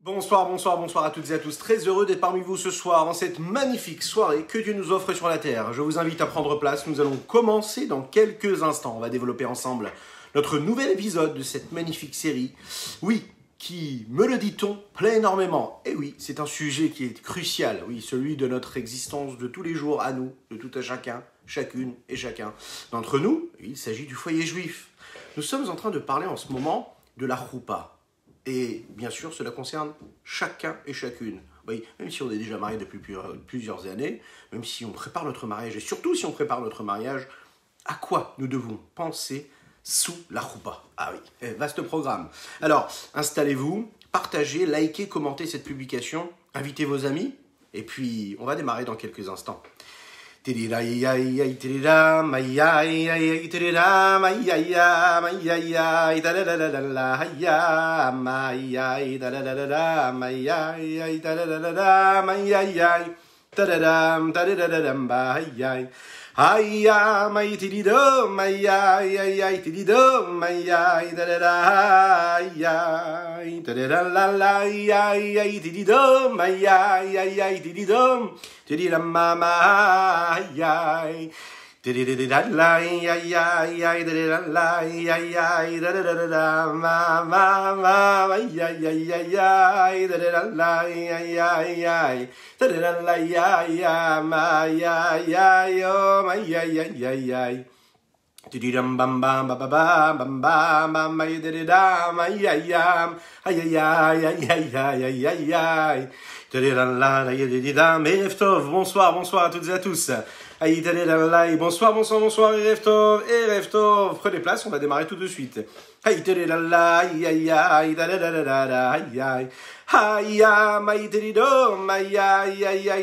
Bonsoir, bonsoir, bonsoir à toutes et à tous. Très heureux d'être parmi vous ce soir en cette magnifique soirée que Dieu nous offre sur la terre. Je vous invite à prendre place. Nous allons commencer dans quelques instants. On va développer ensemble notre nouvel épisode de cette magnifique série. Oui, qui, me le dit-on, plaît énormément. Et oui, c'est un sujet qui est crucial. Oui, celui de notre existence de tous les jours à nous, de tout à chacun, chacune et chacun d'entre nous. Il s'agit du foyer juif. Nous sommes en train de parler en ce moment de la choupa. Et bien sûr, cela concerne chacun et chacune. Oui, même si on est déjà marié depuis plusieurs années, même si on prépare notre mariage, et surtout si on prépare notre mariage, à quoi nous devons penser sous la choupa? Ah oui, vaste programme. Alors, installez-vous, partagez, likez, commentez cette publication, invitez vos amis, et puis on va démarrer dans quelques instants. Hiya, my tirido, my ya, tirido, my ya, da da da, ya, da da la la, ya, tirido, my ya, tirido, tirido, mama, ya. Da-da-da-da-la, ya-ya, da-da-da-la, ya-ya, da-da-da-da-da, ma-ma-ma, ya-ya-ya-ya, da-da-da-la, ya-ya-ya, da-da-da-la, ya-ya, ma-ya-ya-yo, ma-ya-ya-ya-ya. Tididam bam bam ba ba ba bam bam bam ma da ma ya ya ay ay ay ay ay ay ay tididam la la tididam Erev Tov. Bonsoir à toutes et à tous. Aïe tididam la bonsoir Erev Tov. Prenez place, on va démarrer tout de suite. Aïe tididam la ay ay ay da da da da da ay ay. Hiya, my tirido, my ya,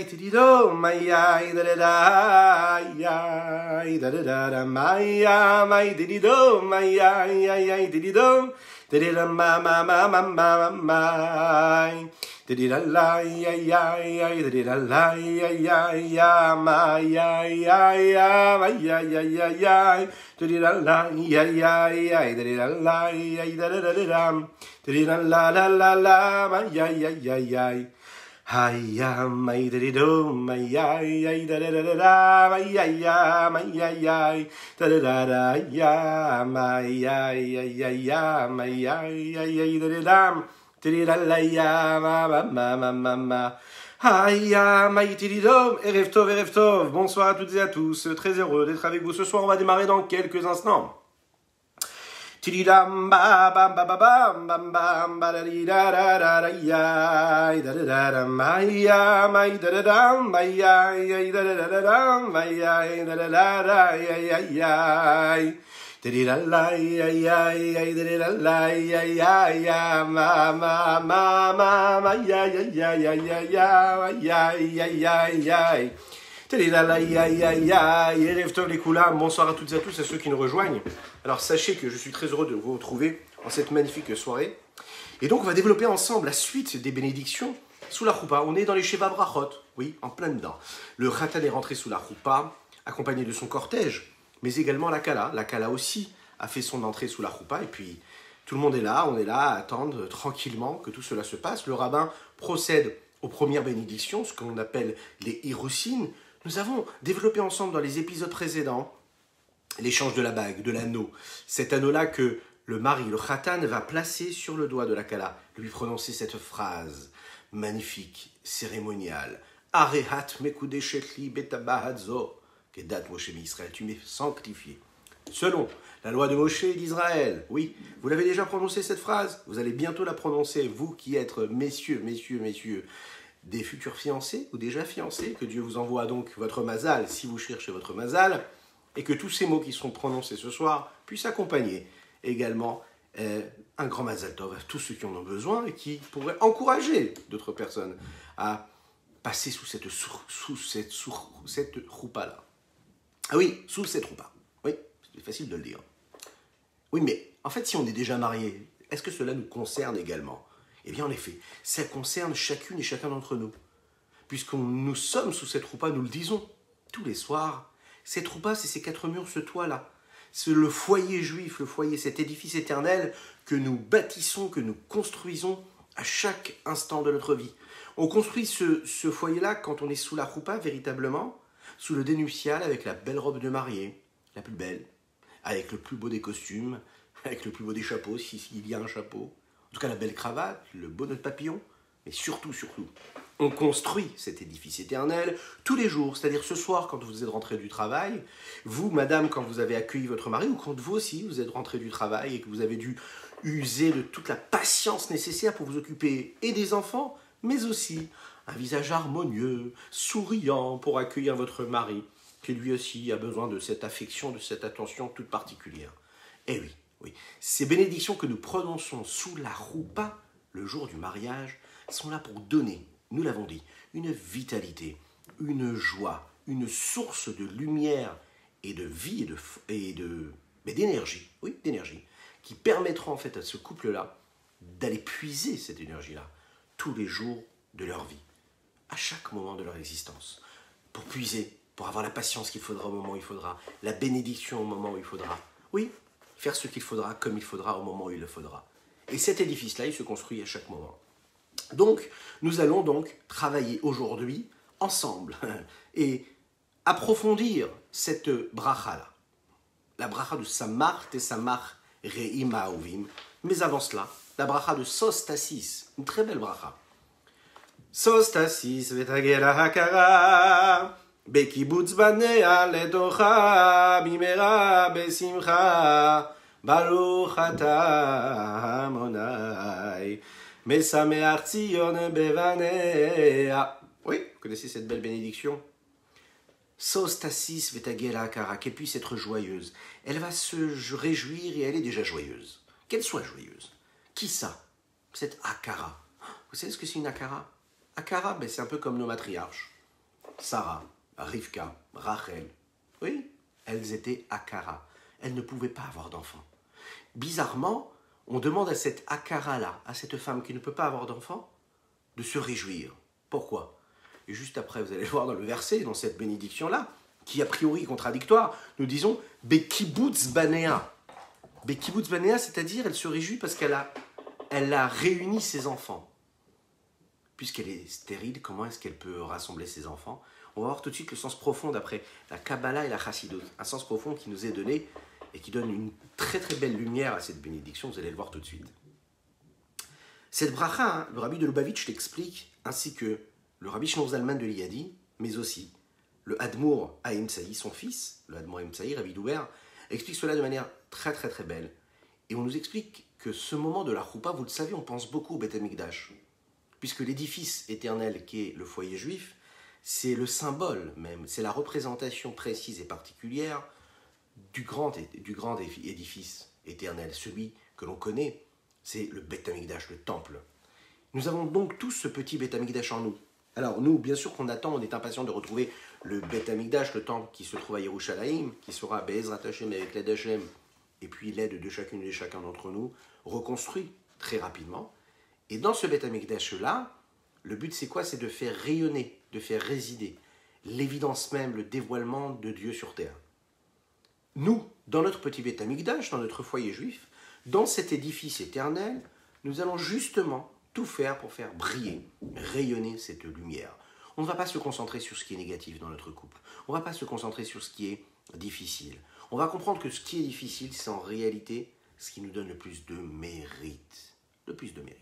tirido, my ya, da da da, ya, da da da da, my tirido, my ya, tirido, tirido, ma, tirido la, ya, tirido la, ya, ma, ya, tirido la, ya, tirido la, da da da da. La la la la, my ya. Hiya, my do, my ya, da da da da, my ya, da da da da, ya, my ya, my ya, da da da la ya, ma. Hiya, my tirido, Erev Tov. Bonsoir à toutes et à tous. Très heureux d'être avec vous ce soir. On va démarrer dans quelques instants. Tididam ba bam ba ba bam bam bam ba da di da da da da ya da da da da ma ya da da da ma ya da da da da ma ya da da da da ya tidida la ya da da la ya ma ya Erev Tov les Koulam, bonsoir à toutes et à tous, à ceux qui nous rejoignent. Alors sachez que je suis très heureux de vous retrouver en cette magnifique soirée. Et donc on va développer ensemble la suite des bénédictions sous la choupa. On est dans les Sheva Brachot, oui, en plein dedans. Le Khatan est rentré sous la choupa, accompagné de son cortège, mais également la Kala. La Kala aussi a fait son entrée sous la choupa, et puis tout le monde est là, on est là à attendre tranquillement que tout cela se passe. Le rabbin procède aux premières bénédictions, ce qu'on appelle les Hirusin. Nous avons développé ensemble dans les épisodes précédents l'échange de la bague, de l'anneau. Cet anneau-là que le mari, le khatan, va placer sur le doigt de la kala, lui prononcer cette phrase magnifique, cérémoniale. Arehat mekudeshetli betabahadzo, kedat Moshe Israël, tu m'es sanctifié. Selon la loi de Moshe d'Israël. Oui, vous l'avez déjà prononcé cette phrase, vous allez bientôt la prononcer, vous qui êtes messieurs, des futurs fiancés ou déjà fiancés, que Dieu vous envoie donc votre mazal si vous cherchez votre mazal, et que tous ces mots qui seront prononcés ce soir puissent accompagner également un grand mazal tov à tous ceux qui en ont besoin et qui pourraient encourager d'autres personnes à passer sous cette choupa-là. Ah oui, sous cette choupa. Oui, c'est facile de le dire. Oui, mais en fait, si on est déjà marié, est-ce que cela nous concerne également ? Eh bien, en effet, ça concerne chacune et chacun d'entre nous. Nous sommes sous cette choupa, nous le disons tous les soirs. Cette choupa, c'est ces quatre murs, ce toit-là. C'est le foyer juif, le foyer, cet édifice éternel que nous bâtissons, que nous construisons à chaque instant de notre vie. On construit ce foyer-là quand on est sous la choupa, véritablement, sous le dénuptial, avec la belle robe de mariée, la plus belle, avec le plus beau des costumes, avec le plus beau des chapeaux, s'il y a un chapeau, en tout cas la belle cravate, le beau nœud de papillon, mais surtout, on construit cet édifice éternel tous les jours, c'est-à-dire ce soir quand vous êtes rentré du travail, vous, madame, quand vous avez accueilli votre mari, ou quand vous aussi, vous êtes rentré du travail et que vous avez dû user de toute la patience nécessaire pour vous occuper et des enfants, mais aussi un visage harmonieux, souriant pour accueillir votre mari, qui lui aussi a besoin de cette affection, de cette attention toute particulière. Eh oui, oui, ces bénédictions que nous prononçons sous la roupa, le jour du mariage, sont là pour donner, nous l'avons dit, une vitalité, une joie, une source de lumière et de vie mais d'énergie, oui, d'énergie, qui permettront en fait à ce couple-là d'aller puiser cette énergie-là tous les jours de leur vie, à chaque moment de leur existence, pour puiser, pour avoir la patience qu'il faudra au moment où il faudra, la bénédiction au moment où il faudra. Oui, faire ce qu'il faudra comme il faudra au moment où il le faudra. Et cet édifice-là, il se construit à chaque moment. Donc, nous allons donc travailler aujourd'hui ensemble et approfondir cette bracha-là. La bracha de Samach et Samach Re'im Ha'ovim. Mais avant cela, la bracha de Sostasis, une très belle bracha. Sostasis vetagel hakara bekibutz banea letocha bimera besimcha baruch ata Adonai. Mesameach Tzion bevanea. Oui, vous connaissez cette belle bénédiction. Sostasis vetagel hakara, qu'elle puisse être joyeuse. Elle va se réjouir et elle est déjà joyeuse. Qu'elle soit joyeuse. Qui ça? Cette hakara. Vous savez ce que c'est une hakara? Hakara, ben c'est un peu comme nos matriarches. Sarah, Rivka, Rachel. Oui, elles étaient hakara. Elles ne pouvaient pas avoir d'enfants. Bizarrement, on demande à cette hakara-là, à cette femme qui ne peut pas avoir d'enfant, de se réjouir. Pourquoi? Et juste après, vous allez le voir dans le verset, dans cette bénédiction-là, qui a priori est contradictoire, nous disons « Bekibutz banea ». Bekibutz banea, c'est-à-dire elle se réjouit parce qu'elle a réuni ses enfants. Puisqu'elle est stérile, comment est-ce qu'elle peut rassembler ses enfants? On va voir tout de suite le sens profond d'après la Kabbalah et la Chassidut. Un sens profond qui nous est donné et qui donne une très très belle lumière à cette bénédiction, vous allez le voir tout de suite. Cette bracha, le rabbi de Lubavitch l'explique, ainsi que le rabbi Shlomo Zalman de Liadi, mais aussi le Hadmour Haïm Tsaï, son fils, le Hadmour Haïm Tsaï, rabbi Douber, explique cela de manière très très très belle. Et on nous explique que ce moment de la choupa, vous le savez, on pense beaucoup au Beth Amikdash, puisque l'édifice éternel qui est le foyer juif, c'est le symbole même, c'est la représentation précise et particulière du grand édifice éternel, celui que l'on connaît, c'est le Beth Amikdash, le temple. Nous avons donc tous ce petit Beth Amikdash en nous. Alors nous, bien sûr qu'on attend, on est impatient de retrouver le Beth Amikdash, le temple qui se trouve à Yerushalayim, qui sera Be'ezrat Hashem avec l'aide d'Hashem, et puis l'aide de chacune et chacun d'entre nous, reconstruit très rapidement. Et dans ce Beth Amikdash-là, le but c'est quoi? C'est de faire rayonner, de faire résider l'évidence même, le dévoilement de Dieu sur terre. Nous, dans notre petit Beth Amikdash, dans notre foyer juif, dans cet édifice éternel, nous allons justement tout faire pour faire briller, rayonner cette lumière. On ne va pas se concentrer sur ce qui est négatif dans notre couple. On ne va pas se concentrer sur ce qui est difficile. On va comprendre que ce qui est difficile, c'est en réalité ce qui nous donne le plus de mérite. Le plus de mérite.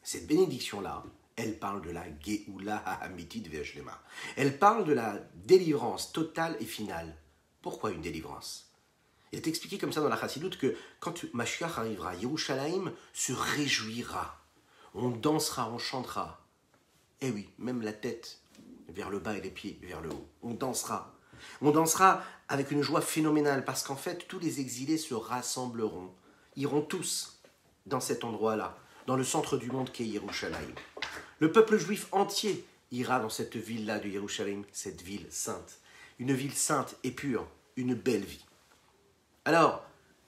Cette bénédiction-là, elle parle de la Geoula Ha'amitit Ve'Shlema. Elle parle de la délivrance totale et finale. Pourquoi une délivrance? Il est expliqué comme ça dans la Chassidut que quand Mashiach arrivera, Yerushalayim se réjouira. On dansera, on chantera. Eh oui, même la tête vers le bas et les pieds vers le haut. On dansera. On dansera avec une joie phénoménale parce qu'en fait, tous les exilés se rassembleront. Iront tous dans cet endroit-là, dans le centre du monde qu'est Yerushalayim. Le peuple juif entier ira dans cette ville-là de Yerushalayim, cette ville sainte. Une ville sainte et pure, une belle vie. Alors,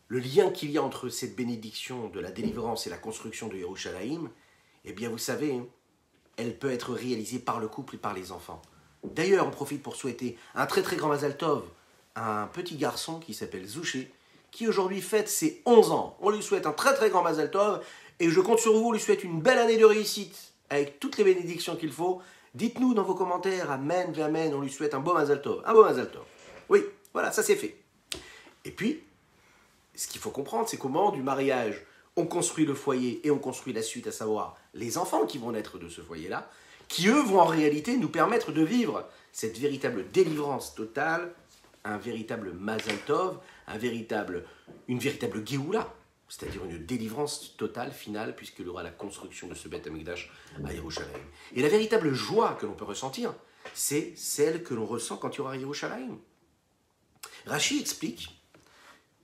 le lien qu'il y a entre cette bénédiction de la délivrance et la construction de Yerushalayim, eh bien vous savez, elle peut être réalisée par le couple et par les enfants. D'ailleurs, on profite pour souhaiter un très très grand Mazal Tov à un petit garçon qui s'appelle Zouché, qui aujourd'hui fête ses 11 ans. On lui souhaite un très très grand Mazal Tov et je compte sur vous, on lui souhaite une belle année de réussite, avec toutes les bénédictions qu'il faut. Dites-nous dans vos commentaires, amen, amen, on lui souhaite un beau Mazal Tov. Un beau Mazal Tov. Oui, voilà, ça c'est fait. Et puis, ce qu'il faut comprendre, c'est qu'au moment du mariage, on construit le foyer et on construit la suite, à savoir les enfants qui vont naître de ce foyer-là, qui eux vont en réalité nous permettre de vivre cette véritable délivrance totale, un véritable Mazal Tov, une véritable Géoula, c'est-à-dire une délivrance totale, finale, puisqu'il y aura la construction de ce Beth Amikdash à Yerushalayim. Et la véritable joie que l'on peut ressentir, c'est celle que l'on ressent quand il y aura Yerushalayim. Rashi explique,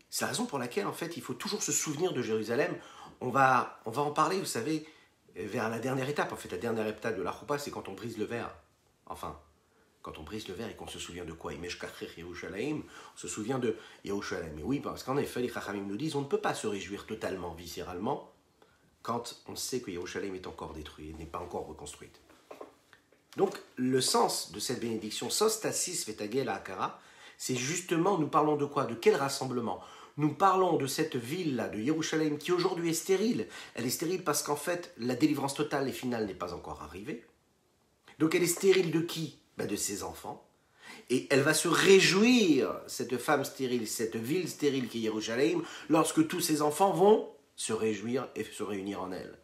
c'est la raison pour laquelle, en fait, il faut toujours se souvenir de Jérusalem. On va en parler, vous savez, vers la dernière étape. En fait, la dernière étape de la Choupa, c'est quand on brise le verre. Enfin, quand on brise le verre et qu'on se souvient de quoi? On se souvient de Yerushalayim. Et oui, parce qu'en effet, les Chachamim nous disent, on ne peut pas se réjouir totalement, viscéralement, quand on sait que Yerushalayim est encore détruit, n'est pas encore reconstruite. Donc, le sens de cette bénédiction, Sostasis Vetagel Akara, c'est justement, nous parlons de quoi? De quel rassemblement? Nous parlons de cette ville-là, de Yerushalayim, qui aujourd'hui est stérile. Elle est stérile parce qu'en fait, la délivrance totale et finale n'est pas encore arrivée. Donc elle est stérile de qui? De ses enfants. Et elle va se réjouir, cette femme stérile, cette ville stérile qui est Yerushalayim, lorsque tous ses enfants vont se réjouir et se réunir en elle.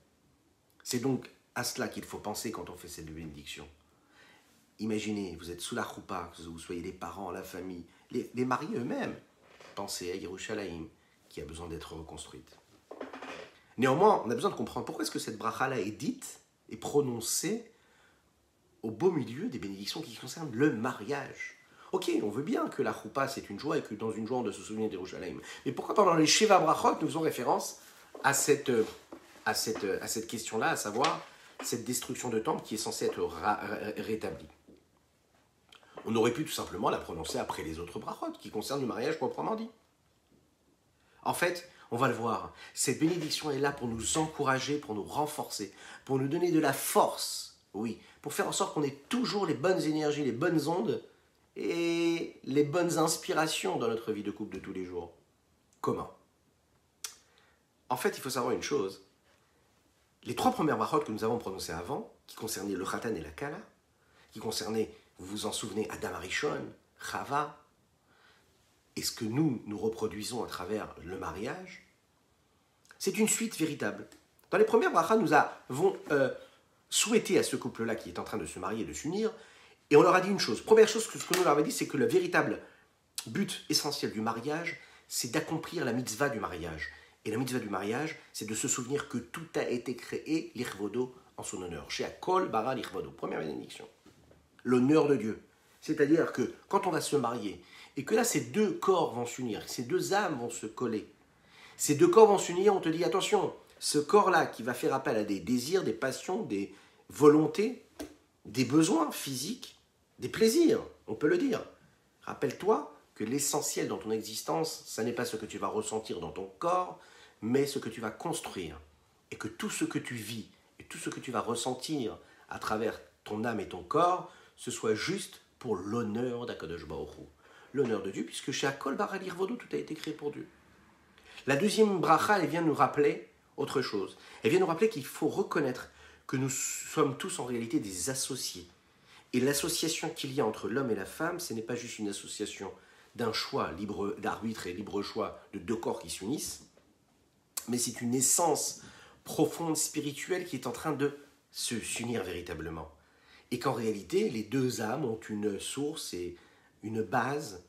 C'est donc à cela qu'il faut penser quand on fait cette bénédiction. Imaginez, vous êtes sous la choupa, que vous soyez les parents, la famille, les mariés eux-mêmes. Pensez à Yerushalayim, qui a besoin d'être reconstruite. Néanmoins, on a besoin de comprendre pourquoi est-ce que cette bracha-là est dite et prononcée au beau milieu des bénédictions qui concernent le mariage. Ok, on veut bien que la choupa c'est une joie et que dans une joie on doit se souvenir d'Yerushalayim. Mais pourquoi pendant les Sheva Brachot nous faisons référence à cette question-là, à savoir cette destruction de temple qui est censée être rétablie? On aurait pu tout simplement la prononcer après les autres brachot qui concernent le mariage proprement dit. En fait, on va le voir, cette bénédiction est là pour nous encourager, pour nous renforcer, pour nous donner de la force, oui, pour faire en sorte qu'on ait toujours les bonnes énergies, les bonnes ondes et les bonnes inspirations dans notre vie de couple de tous les jours. Comment? En fait, il faut savoir une chose, les 3 premières brachot que nous avons prononcées avant, qui concernaient le Khatan et la Kala, qui concernaient, vous vous en souvenez, Adam Arishon, Chava, et ce que nous reproduisons à travers le mariage, c'est une suite véritable. Dans les premières brachas, nous avons souhaité à ce couple-là qui est en train de se marier et de s'unir, et on leur a dit une chose. Première chose que ce que nous leur avons dit, c'est que le véritable but essentiel du mariage, c'est d'accomplir la mitzvah du mariage. Et la mitzvah du mariage, c'est de se souvenir que tout a été créé, l'irvodo, en son honneur. Chez Akol bara l'irvodo. Première bénédiction. L'honneur de Dieu. C'est-à-dire que quand on va se marier, et que là ces 2 corps vont s'unir, ces 2 âmes vont se coller, ces 2 corps vont s'unir, on te dit attention, ce corps-là qui va faire appel à des désirs, des passions, des volontés, des besoins physiques, des plaisirs, on peut le dire. Rappelle-toi que l'essentiel dans ton existence, ça n'est pas ce que tu vas ressentir dans ton corps, mais ce que tu vas construire. Et que tout ce que tu vis, et tout ce que tu vas ressentir à travers ton âme et ton corps, ce soit juste pour l'honneur d'Akadosh Baruch Hu. L'honneur de Dieu, puisque chez Akol bara l'irvodo, tout a été créé pour Dieu. La deuxième bracha, elle vient nous rappeler autre chose. Elle vient nous rappeler qu'il faut reconnaître que nous sommes tous en réalité des associés. Et l'association qu'il y a entre l'homme et la femme, ce n'est pas juste une association d'un choix libre d'arbitre et libre choix de 2 corps qui s'unissent, mais c'est une essence profonde, spirituelle, qui est en train de s'unir véritablement. Et qu'en réalité, les 2 âmes ont une source et une base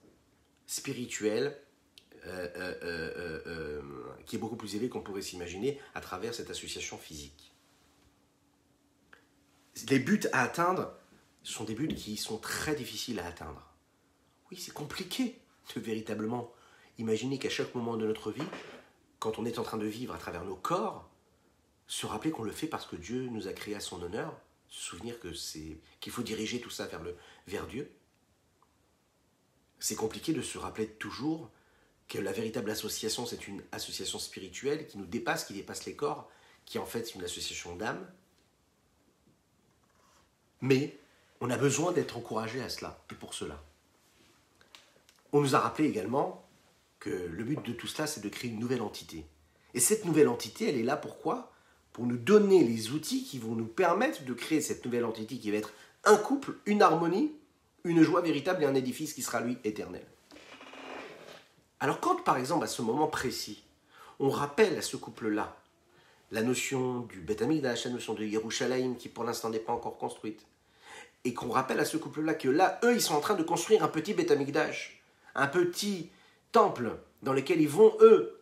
spirituelle qui est beaucoup plus élevée qu'on pourrait s'imaginer à travers cette association physique. Les buts à atteindre sont des buts qui sont très difficiles à atteindre. Oui, c'est compliqué de véritablement imaginer qu'à chaque moment de notre vie, quand on est en train de vivre à travers nos corps, se rappeler qu'on le fait parce que Dieu nous a créés à son honneur, se souvenir qu'il faut diriger tout ça vers Dieu. C'est compliqué de se rappeler toujours que la véritable association, c'est une association spirituelle qui nous dépasse, qui dépasse les corps, qui en fait est une association d'âme. Mais on a besoin d'être encouragé à cela, et pour cela. On nous a rappelé également que le but de tout cela, c'est de créer une nouvelle entité. Et cette nouvelle entité, elle est là pourquoi? pour nous donner les outils qui vont nous permettre de créer cette nouvelle entité qui va être un couple, une harmonie, une joie véritable et un édifice qui sera lui éternel. Alors quand par exemple à ce moment précis, on rappelle à ce couple-là la notion du Beth Amikdash, la notion de Yerushalayim qui pour l'instant n'est pas encore construite, et qu'on rappelle à ce couple-là que là, eux, ils sont en train de construire un petit Beth Amikdash, un petit temple dans lequel ils vont, eux,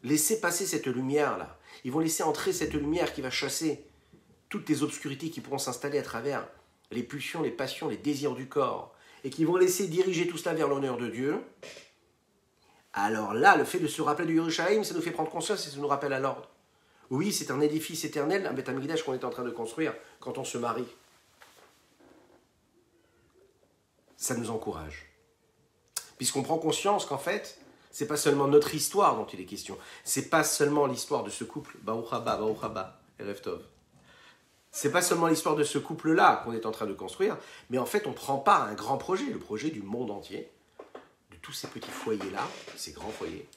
laisser passer cette lumière-là. Ils vont laisser entrer cette lumière qui va chasser toutes les obscurités qui pourront s'installer à travers les pulsions, les passions, les désirs du corps, et qui vont laisser diriger tout cela vers l'honneur de Dieu. Alors là, le fait de se rappeler du Yerushalayim, ça nous fait prendre conscience et ça nous rappelle à l'ordre. Oui, c'est un édifice éternel, un Beth Amikdash qu'on est en train de construire quand on se marie. Ça nous encourage. Puisqu'on prend conscience qu'en fait, c'est pas seulement notre histoire dont il est question. C'est pas seulement l'histoire de ce couple. Baruch haba, Erev Tov. C'est pas seulement l'histoire de ce couple-là qu'on est en train de construire, mais en fait, on prend part à un grand projet, le projet du monde entier, de tous ces petits foyers-là, ces grands foyers,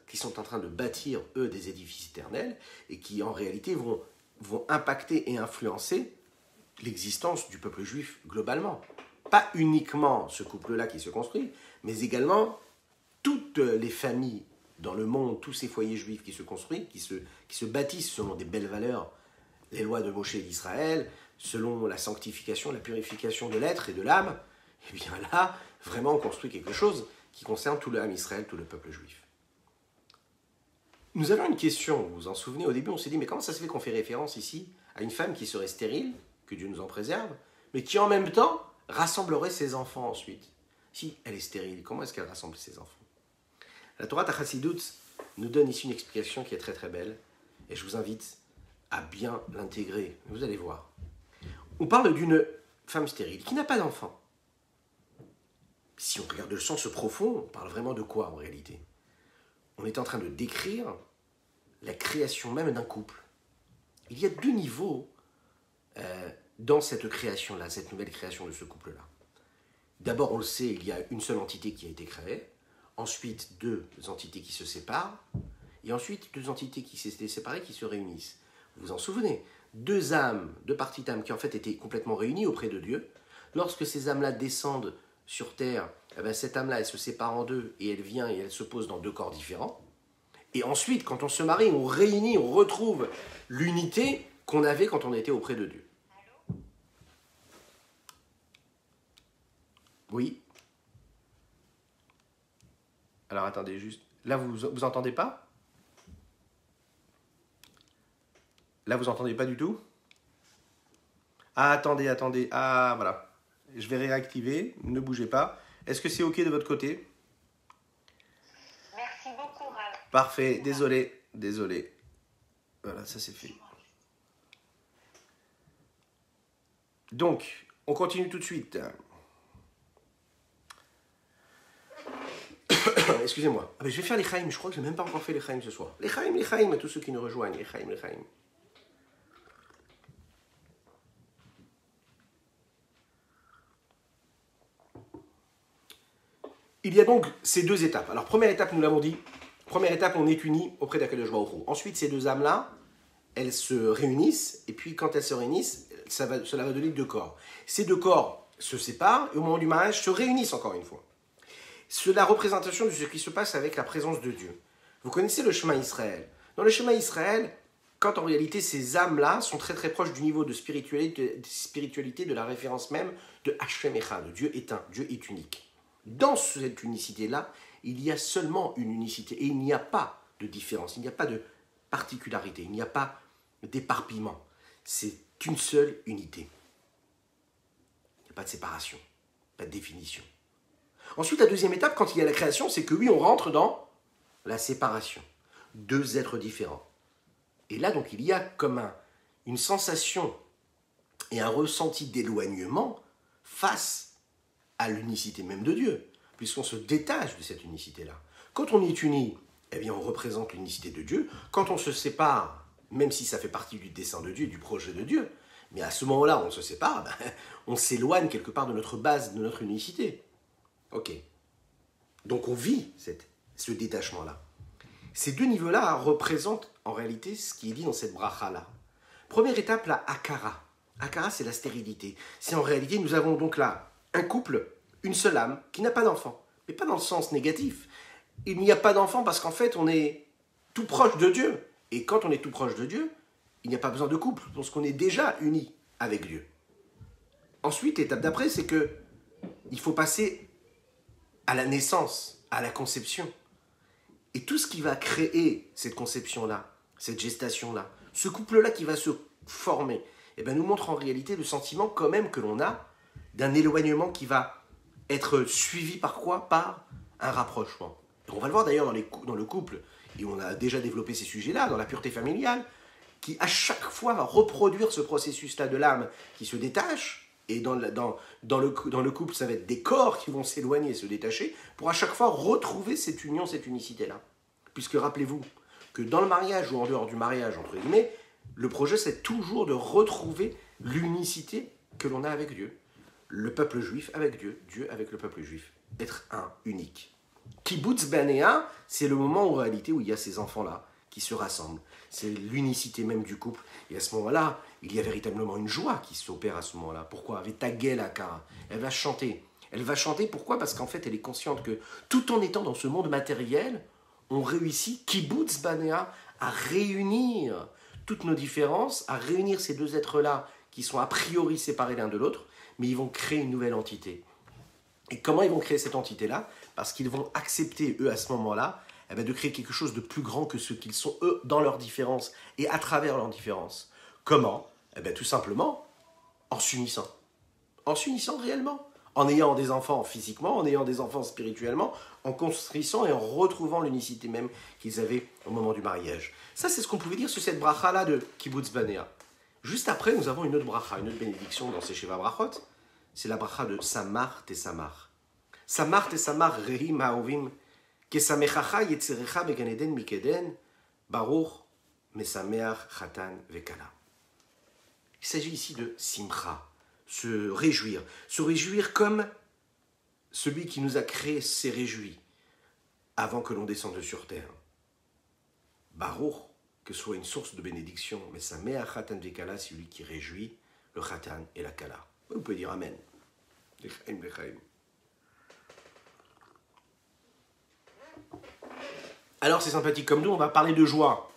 qui sont en train de bâtir, eux, des édifices éternels, et qui, en réalité, vont impacter et influencer l'existence du peuple juif globalement. Pas uniquement ce couple-là qui se construit, mais également toutes les familles dans le monde, tous ces foyers juifs qui se construisent, qui se bâtissent selon des belles valeurs, les lois de Moshe et d'Israël, selon la sanctification, la purification de l'être et de l'âme. Et bien là, vraiment, on construit quelque chose qui concerne tout le âme Israël, tout le peuple juif. Nous avions une question, vous vous en souvenez, au début on s'est dit, mais comment ça se fait qu'on fait référence ici à une femme qui serait stérile, que Dieu nous en préserve, mais qui en même temps rassemblerait ses enfants ensuite. Si elle est stérile, comment est-ce qu'elle rassemble ses enfants? La Torah Chassidut nous donne ici une explication qui est très très belle, et je vous invite à bien l'intégrer. Vous allez voir. On parle d'une femme stérile qui n'a pas d'enfant. Si on regarde le sens profond, on parle vraiment de quoi en réalité? On est en train de décrire la création même d'un couple. Il y a deux niveaux dans cette création-là, cette nouvelle création de ce couple-là. D'abord, on le sait, il y a une seule entité qui a été créée, ensuite deux entités qui se séparent, et ensuite deux entités qui s'étaient séparées qui se réunissent. Vous vous en souvenez? Deux âmes, deux parties d'âmes qui en fait étaient complètement réunies auprès de Dieu. Lorsque ces âmes-là descendent sur terre, eh bien, cette âme-là, elle se sépare en deux et elle vient et elle se pose dans deux corps différents. Et ensuite, quand on se marie, on réunit, on retrouve l'unité qu'on avait quand on était auprès de Dieu. Oui. Alors attendez juste. Là, vous entendez pas? Là, vous entendez pas du tout? Ah, attendez. Ah, voilà. Je vais réactiver. Ne bougez pas. Est-ce que c'est OK de votre côté? Merci beaucoup, Rav. Parfait. Désolé. Voilà, ça c'est fait. Donc, on continue tout de suite. Excusez-moi. Ah, mais je vais faire les Chaim. Je crois que je n'ai même pas encore fait les Chaim ce soir. Les Chaim, à tous ceux qui nous rejoignent. Les Chaim. Il y a donc ces deux étapes. Alors, première étape, nous l'avons dit. Première étape, on est unis auprès d'Akadosh Baruch Hu. Ensuite, ces deux âmes-là, elles se réunissent. Et puis, quand elles se réunissent, cela va donner deux corps. Ces deux corps se séparent et au moment du mariage, se réunissent encore une fois. C'est la représentation de ce qui se passe avec la présence de Dieu. Vous connaissez le Shema Israël. Dans le Shema Israël, quand en réalité ces âmes-là sont très très proches du niveau de spiritualité de la référence même de Hashem Echad, Dieu est un, Dieu est unique. Dans cette unicité-là, il y a seulement une unicité et il n'y a pas de différence, il n'y a pas de particularité, il n'y a pas d'éparpillement. C'est une seule unité. Il n'y a pas de séparation, pas de définition. Ensuite, la deuxième étape, quand il y a la création, c'est que oui, on rentre dans la séparation. Deux êtres différents. Et là, donc, il y a comme une sensation et un ressenti d'éloignement face à l'unicité même de Dieu, puisqu'on se détache de cette unicité-là. Quand on est uni, eh bien, on représente l'unicité de Dieu. Quand on se sépare, même si ça fait partie du dessein de Dieu, du projet de Dieu, mais à ce moment-là, on se sépare, on s'éloigne quelque part de notre base, de notre unicité. Ok. Donc on vit ce détachement-là. Ces deux niveaux-là représentent en réalité ce qui est dit dans cette bracha-là. Première étape, la akara. Akara, c'est la stérilité. C'est en réalité, nous avons donc là un couple, une seule âme, qui n'a pas d'enfant. Mais pas dans le sens négatif. Il n'y a pas d'enfant parce qu'en fait, on est tout proche de Dieu. Et quand on est tout proche de Dieu, il n'y a pas besoin de couple, parce qu'on est déjà unis avec Dieu. Ensuite, l'étape d'après, c'est que il faut passer à la naissance, à la conception. Et tout ce qui va créer cette conception-là, cette gestation-là, ce couple-là qui va se former, eh ben, nous montre en réalité le sentiment quand même que l'on a d'un éloignement qui va être suivi par quoi? Par un rapprochement. Et on va le voir d'ailleurs dans le couple, et on a déjà développé ces sujets-là, dans la pureté familiale, qui à chaque fois va reproduire ce processus-là de l'âme qui se détache, et dans le couple, ça va être des corps qui vont s'éloigner, se détacher, pour à chaque fois retrouver cette union, cette unicité-là. Puisque rappelez-vous que dans le mariage ou en dehors du mariage, entre guillemets, le projet c'est toujours de retrouver l'unicité que l'on a avec Dieu. Le peuple juif avec Dieu, Dieu avec le peuple juif. Être un, unique. Kibbutz Banea, c'est le moment en réalité où il y a ces enfants-là qui se rassemblent. C'est l'unicité même du couple. Et à ce moment-là, il y a véritablement une joie qui s'opère à ce moment-là. Pourquoi? Avec Tagel Akara. Elle va chanter. Elle va chanter, pourquoi? Parce qu'en fait, elle est consciente que tout en étant dans ce monde matériel, on réussit, Kibbutz Banea, à réunir toutes nos différences, à réunir ces deux êtres-là qui sont a priori séparés l'un de l'autre, mais ils vont créer une nouvelle entité. Et comment ils vont créer cette entité-là? Parce qu'ils vont accepter, eux, à ce moment-là, eh bien, de créer quelque chose de plus grand que ce qu'ils sont, eux, dans leur différence et à travers leur différence. Comment? Eh bien, tout simplement en s'unissant. En s'unissant réellement. En ayant des enfants physiquement, en ayant des enfants spirituellement, en construisant et en retrouvant l'unicité même qu'ils avaient au moment du mariage. Ça, c'est ce qu'on pouvait dire sur cette bracha-là de Kibbutz Banea. Juste après, nous avons une autre bracha, une autre bénédiction dans ces Sheva Brachot. C'est la bracha de Samar Tessamar. Samar Tessamar Rehi Ma'ovim Kesamechacha Yetzerecha Began Eden Mikeden Baruch Mesameach Chatan Vekala. Il s'agit ici de Simcha, se réjouir comme celui qui nous a créés s'est réjoui avant que l'on descende sur terre. Baruch, que ce soit une source de bénédiction, mais sa mère Chatan Vekala, c'est lui qui réjouit le Chatan et la Kala. Vous pouvez dire Amen. Lechaim, lechaim. Alors c'est sympathique comme nous, on va parler de joie.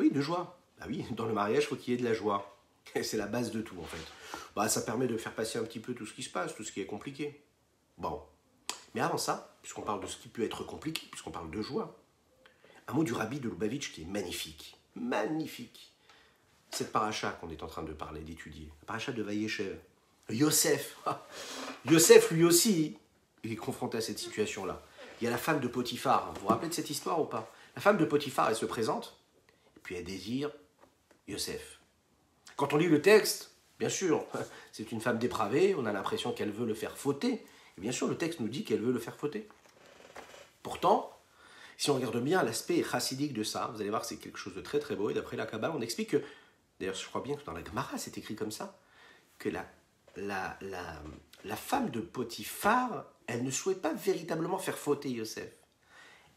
Oui, de joie. Ah oui, dans le mariage, il faut qu'il y ait de la joie. C'est la base de tout en fait. Bah, ça permet de faire passer un petit peu tout ce qui se passe, tout ce qui est compliqué. Bon. Mais avant ça, puisqu'on parle de ce qui peut être compliqué, puisqu'on parle de joie, un mot du Rabbi de Lubavitch qui est magnifique. Magnifique. Cette paracha qu'on est en train de parler, d'étudier. La paracha de Vayeshev. Yosef. Yosef, lui aussi, il est confronté à cette situation-là. Il y a la femme de Potiphar. Vous vous rappelez de cette histoire ou pas? La femme de Potiphar, elle se présente, et puis elle désire Yosef. Quand on lit le texte, bien sûr, c'est une femme dépravée, on a l'impression qu'elle veut le faire fauter. Et bien sûr, le texte nous dit qu'elle veut le faire fauter. Pourtant, si on regarde bien l'aspect chassidique de ça, vous allez voir que c'est quelque chose de très très beau. Et d'après la Kabbale, on explique que, d'ailleurs je crois bien que dans la Gemara, c'est écrit comme ça, que la femme de Potiphar, elle ne souhaite pas véritablement faire fauter Yosef.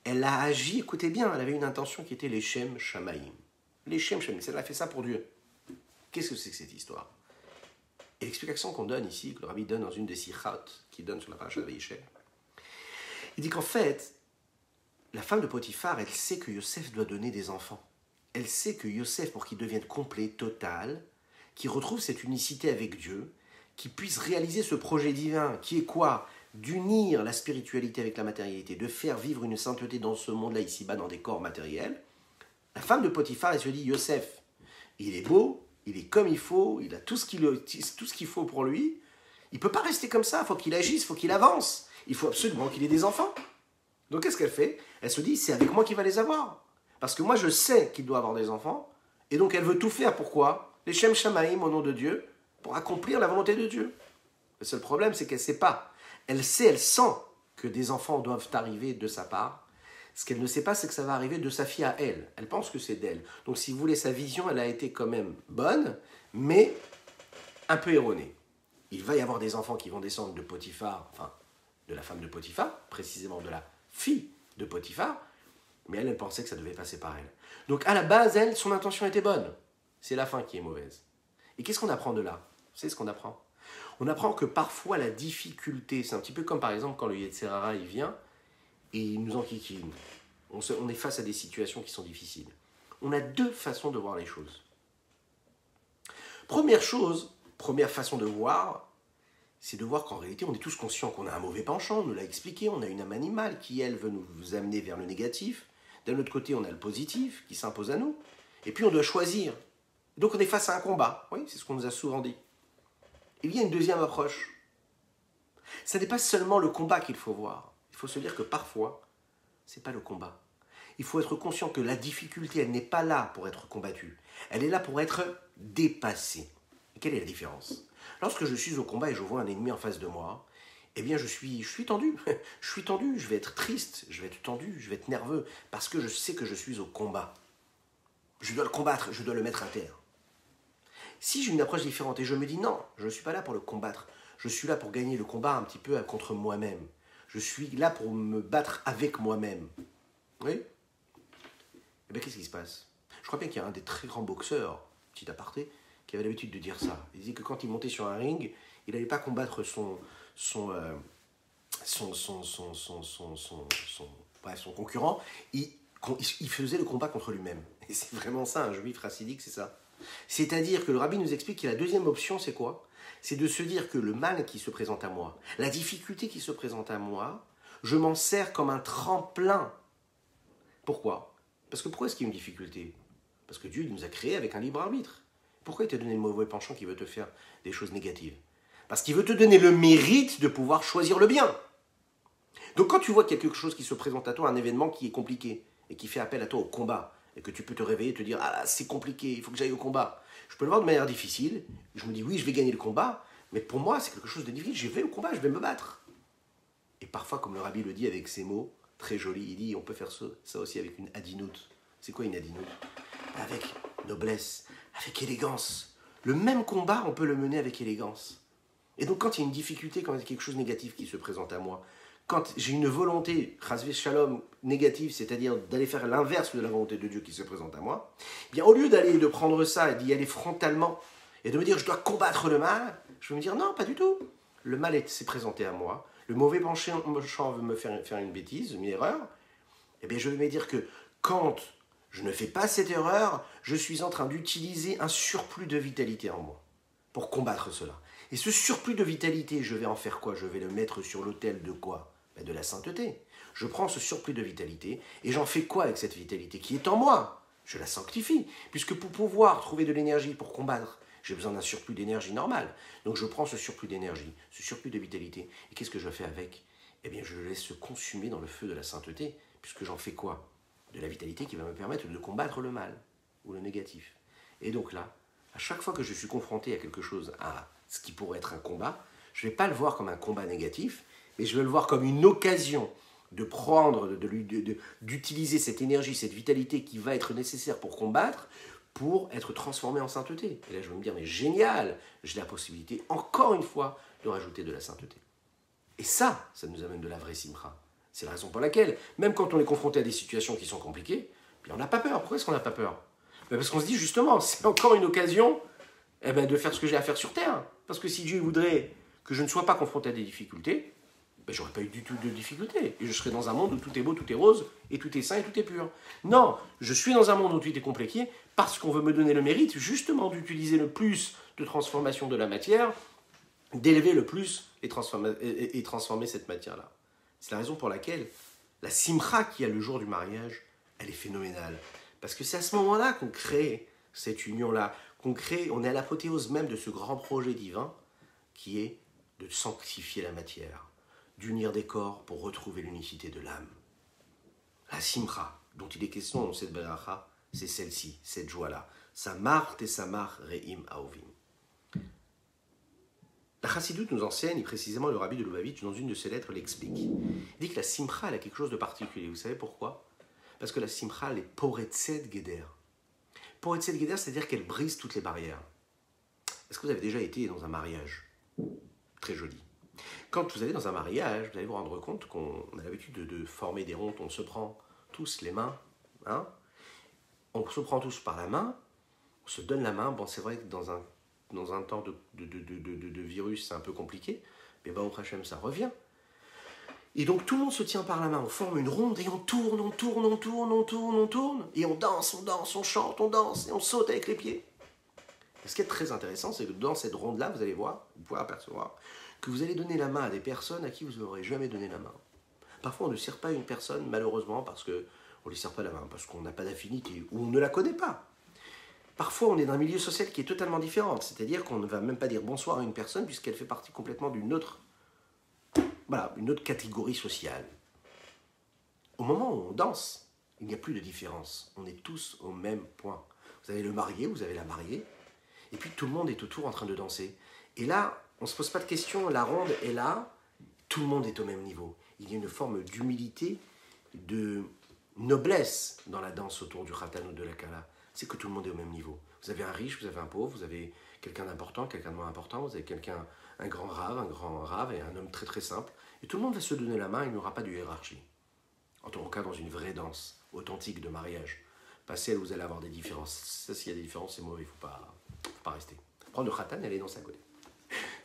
Elle a agi, écoutez bien, elle avait une intention qui était les Shem Shamaïm. Les Shem Shamaïm, elle a fait ça pour Dieu. Qu'est-ce que c'est que cette histoire? Et l'explication qu'on donne ici, que le Rabbi donne dans une des sichot qu'il donne sur la paracha de Vayeshev, il dit qu'en fait, la femme de Potiphar, elle sait que Yosef doit donner des enfants. Elle sait que Yosef, pour qu'il devienne complet, total, qu'il retrouve cette unicité avec Dieu, qu'il puisse réaliser ce projet divin, qui est quoi? D'unir la spiritualité avec la matérialité, de faire vivre une sainteté dans ce monde-là, ici-bas, dans des corps matériels. La femme de Potiphar, elle se dit, Yosef, il est beau, il est comme il faut, il a tout ce qu'il faut pour lui. Il ne peut pas rester comme ça, il faut qu'il agisse, il faut qu'il avance. Il faut absolument qu'il ait des enfants. Donc qu'est-ce qu'elle fait? Elle se dit, c'est avec moi qu'il va les avoir. Parce que moi, je sais qu'il doit avoir des enfants. Et donc elle veut tout faire, pourquoi? Les Shem Shamaïm, au nom de Dieu, pour accomplir la volonté de Dieu. Le seul problème, c'est qu'elle ne sait pas. Elle sait, elle sent que des enfants doivent arriver de sa part. Ce qu'elle ne sait pas, c'est que ça va arriver de sa fille à elle. Elle pense que c'est d'elle. Donc, si vous voulez, sa vision, elle a été quand même bonne, mais un peu erronée. Il va y avoir des enfants qui vont descendre de Potiphar, enfin, de la femme de Potiphar, précisément de la fille de Potiphar, mais elle pensait que ça devait passer par elle. Donc, à la base, elle, son intention était bonne. c'est la fin qui est mauvaise. Et qu'est-ce qu'on apprend de là? Vous savez ce qu'on apprend? On apprend que parfois la difficulté, c'est un petit peu comme par exemple quand le Yetzer Hara il vient et il nous enquiquine. On est face à des situations qui sont difficiles. On a deux façons de voir les choses. Première chose, première façon de voir, c'est de voir qu'en réalité on est tous conscients qu'on a un mauvais penchant, on nous l'a expliqué, on a une âme animale qui elle veut nous amener vers le négatif. D'un autre côté on a le positif qui s'impose à nous. Et puis on doit choisir. Donc on est face à un combat. Oui, c'est ce qu'on nous a souvent dit. Il y a une deuxième approche. Ce n'est pas seulement le combat qu'il faut voir. Il faut se dire que parfois, ce n'est pas le combat. Il faut être conscient que la difficulté, elle n'est pas là pour être combattue. Elle est là pour être dépassée. Et quelle est la différence? Lorsque je suis au combat et je vois un ennemi en face de moi, eh bien je suis tendu. Je suis tendu, je vais être triste, je vais être tendu, je vais être nerveux, parce que je sais que je suis au combat. Je dois le combattre, je dois le mettre à terre. Si j'ai une approche différente et je me dis non, je ne suis pas là pour le combattre, je suis là pour gagner le combat un petit peu contre moi-même. Je suis là pour me battre avec moi-même. Oui? Eh bien, qu'est-ce qui se passe? Je crois bien qu'il y a un des très grands boxeurs, petit aparté, qui avait l'habitude de dire ça. Il disait que quand il montait sur un ring, il n'allait pas combattre son concurrent, il faisait le combat contre lui-même. Et c'est vraiment ça, un juif racidique, c'est ça. C'est-à-dire que le rabbi nous explique que la deuxième option, c'est quoi? C'est de se dire que le mal qui se présente à moi, la difficulté qui se présente à moi, je m'en sers comme un tremplin. Pourquoi? Parce que pourquoi est-ce qu'il y a une difficulté? Parce que Dieu nous a créés avec un libre arbitre. Pourquoi il t'a donné le mauvais penchant qui veut te faire des choses négatives? Parce qu'il veut te donner le mérite de pouvoir choisir le bien. Donc quand tu vois quelque chose qui se présente à toi, un événement qui est compliqué, et qui fait appel à toi au combat, et que tu peux te réveiller et te dire « Ah là, c'est compliqué, il faut que j'aille au combat ». Je peux le voir de manière difficile, je me dis « Oui, je vais gagner le combat », mais pour moi, c'est quelque chose de difficile, je vais au combat, je vais me battre. Et parfois, comme le rabbi le dit avec ces mots très jolis, il dit « On peut faire ça aussi avec une adinout ». C'est quoi une adinout? Avec noblesse, avec élégance. Le même combat, on peut le mener avec élégance. Et donc, quand il y a une difficulté, quand il y a quelque chose de négatif qui se présente à moi, quand j'ai une volonté, chasvé shalom, négative, c'est-à-dire d'aller faire l'inverse de la volonté de Dieu qui se présente à moi, eh bien au lieu d'aller de prendre ça et d'y aller frontalement et de me dire je dois combattre le mal, je vais me dire non, pas du tout. Le mal s'est présenté à moi, le mauvais penchant veut me faire une bêtise, une erreur, eh bien je vais me dire que quand je ne fais pas cette erreur, je suis en train d'utiliser un surplus de vitalité en moi pour combattre cela. Et ce surplus de vitalité, je vais en faire quoi? Je vais le mettre sur l'autel de quoi? De la sainteté. Je prends ce surplus de vitalité et j'en fais quoi avec cette vitalité qui est en moi? Je la sanctifie, puisque pour pouvoir trouver de l'énergie pour combattre, j'ai besoin d'un surplus d'énergie normale. Donc je prends ce surplus d'énergie, ce surplus de vitalité, et qu'est-ce que je fais avec? Eh bien je le laisse se consumer dans le feu de la sainteté, puisque j'en fais quoi? De la vitalité qui va me permettre de combattre le mal, ou le négatif. Et donc là, à chaque fois que je suis confronté à quelque chose, à ce qui pourrait être un combat, je ne vais pas le voir comme un combat négatif, mais je vais le voir comme une occasion de prendre, d'utiliser cette énergie, cette vitalité qui va être nécessaire pour combattre, pour être transformé en sainteté. Et là, je vais me dire, mais génial, j'ai la possibilité, encore une fois, de rajouter de la sainteté. Et ça nous amène de la vraie simcha. C'est la raison pour laquelle, même quand on est confronté à des situations qui sont compliquées, puis on n'a pas peur. Pourquoi est-ce qu'on n'a pas peur? Parce qu'on se dit, justement, c'est encore une occasion de faire ce que j'ai à faire sur Terre. Parce que si Dieu voudrait que je ne sois pas confronté à des difficultés, j'aurais pas eu du tout de difficultés. Et je serais dans un monde où tout est beau, tout est rose, et tout est sain, et tout est pur. Non, je suis dans un monde où tout est compliqué, parce qu'on veut me donner le mérite, justement, d'utiliser le plus de transformation de la matière, d'élever le plus et transformer cette matière-là. C'est la raison pour laquelle la simcha qu'il y a le jour du mariage, elle est phénoménale. Parce que c'est à ce moment-là qu'on crée cette union-là, on est à l'apothéose même de ce grand projet divin, qui est de sanctifier la matière, d'unir des corps pour retrouver l'unicité de l'âme. La simcha, dont il est question dans cette beracha, c'est celle-ci, cette joie-là. Samar tesamar re'im aovim. La Chassidoute nous enseigne, et précisément le rabbi de Lubavitch, dans une de ses lettres, l'explique. Il dit que la simcha, elle a quelque chose de particulier. Vous savez pourquoi? Parce que la simcha, elle est poretzet geder. Poretzet geder, c'est-à-dire qu'elle brise toutes les barrières. Est-ce que vous avez déjà été dans un mariage? Très joli. Quand vous allez dans un mariage, vous allez vous rendre compte qu'on a l'habitude de former des ronds, on se prend tous les mains, hein? On se prend tous par la main, On se donne la main. Bon, c'est vrai que dans un temps de virus, c'est un peu compliqué. Mais bah, au Hachem, ça revient. Et donc tout le monde se tient par la main, on forme une ronde et on tourne, on tourne, on tourne, on tourne, on tourne. Et on danse, on chante, on danse et on saute avec les pieds. Et ce qui est très intéressant, c'est que dans cette ronde-là, vous allez voir, vous pouvez apercevoir, que vous allez donner la main à des personnes à qui vous n'aurez jamais donné la main. Parfois, on ne serre pas une personne, malheureusement, parce qu'on ne lui serre pas la main, parce qu'on n'a pas d'affinité, ou on ne la connaît pas. Parfois, on est dans un milieu social qui est totalement différent, c'est-à-dire qu'on ne va même pas dire bonsoir à une personne, puisqu'elle fait partie complètement d'une autre, voilà, une autre catégorie sociale. Au moment où on danse, il n'y a plus de différence. On est tous au même point. Vous avez le marié, vous avez la mariée, et puis tout le monde est autour en train de danser. Et là, on ne se pose pas de questions, la ronde est là, tout le monde est au même niveau. Il y a une forme d'humilité, de noblesse dans la danse autour du Khatan ou de la Kala. C'est que tout le monde est au même niveau. Vous avez un riche, vous avez un pauvre, vous avez quelqu'un d'important, quelqu'un de moins important, vous avez un grand rave et un homme très très simple. Et tout le monde va se donner la main, il n'y aura pas de hiérarchie. En tout cas, dans une vraie danse authentique de mariage. Pas celle où vous allez avoir des différences. Ça, s'il y a des différences, c'est mauvais, il ne faut pas rester. Prendre le Khatan et aller danser à côté.